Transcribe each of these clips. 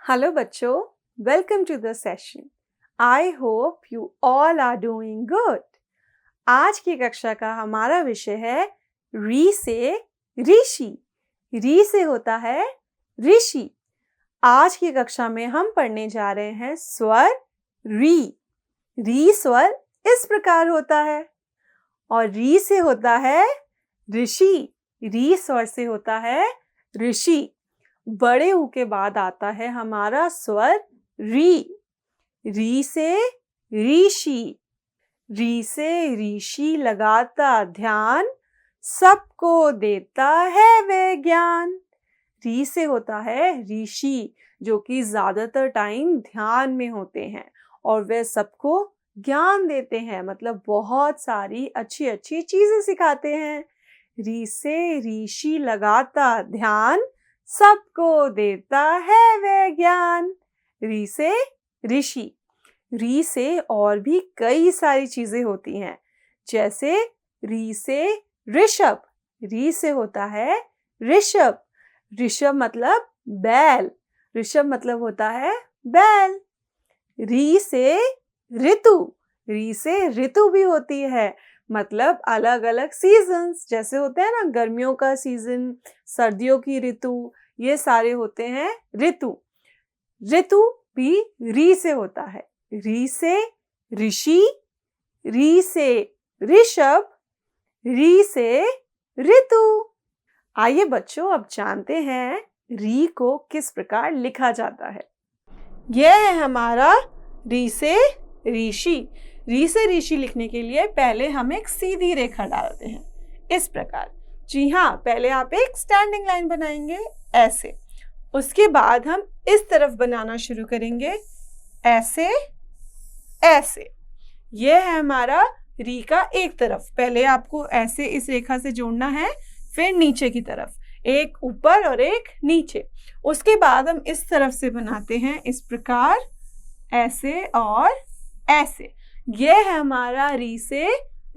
Hello बच्चों, welcome to the session. I hope you all are doing good. आज की कक्षा का हमारा विषय है री से ऋषि। री से होता है ऋषि। आज की कक्षा में हम पढ़ने जा रहे हैं स्वर री। री स्वर इस प्रकार होता है और री से होता है ऋषि। री स्वर से होता है ऋषि। बड़े ऊ के बाद आता है हमारा स्वर री। री से ऋषि। री से ऋषि लगाता ध्यान, सबको देता है वे ज्ञान। री से होता है ऋषि, जो कि ज्यादातर टाइम ध्यान में होते हैं और वे सबको ज्ञान देते हैं, मतलब बहुत सारी अच्छी अच्छी चीजें सिखाते हैं। री से ऋषि लगाता ध्यान, सबको देता है वे ज्ञान। री से ऋषि। री से और भी कई सारी चीजें होती हैं, जैसे री से ऋषभ। री से होता है ऋषभ। ऋषभ मतलब बैल। ऋषभ मतलब होता है बैल। री से ऋतु। री से ऋतु भी होती है, मतलब अलग अलग सीजन्स, जैसे होते हैं ना गर्मियों का सीजन, सर्दियों की ऋतु, ये सारे होते हैं ऋतु। ऋतु भी री से होता है। री से ऋषि, री से ऋषभ, री से ऋतु। आइए बच्चों, अब जानते हैं री को किस प्रकार लिखा जाता है। यह है हमारा री से ऋषि। री से ऋषि लिखने के लिए पहले हम एक सीधी रेखा डालते हैं, इस प्रकार। जी हाँ, पहले आप एक स्टैंडिंग लाइन बनाएंगे ऐसे। उसके बाद हम इस तरफ बनाना शुरू करेंगे, ऐसे ऐसे। यह है हमारा री का एक तरफ। पहले आपको ऐसे इस रेखा से जोड़ना है, फिर नीचे की तरफ, एक ऊपर और एक नीचे। उसके बाद हम इस तरफ से बनाते हैं इस प्रकार, ऐसे और ऐसे। यह है हमारा री से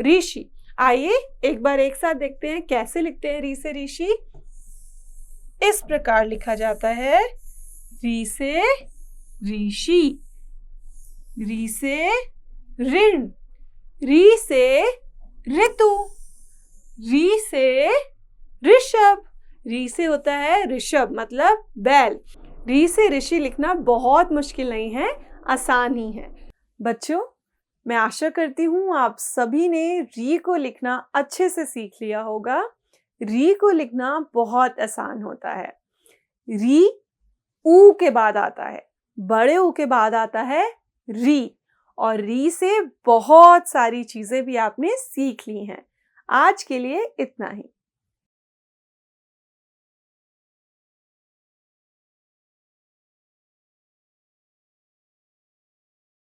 ऋषि। आइए एक बार एक साथ देखते हैं कैसे लिखते हैं री से ऋषि। इस प्रकार लिखा जाता है, री से ऋषि, री से ऋण, री से ऋतु, री से ऋषभ। री से होता है ऋषभ मतलब बैल। री से ऋषि लिखना बहुत मुश्किल नहीं है, आसान ही है। बच्चों, मैं आशा करती हूँ आप सभी ने री को लिखना अच्छे से सीख लिया होगा। री को लिखना बहुत आसान होता है। री ऊ के बाद आता है, बड़े ऊ के बाद आता है री, और री से बहुत सारी चीजें भी आपने सीख ली हैं। आज के लिए इतना ही।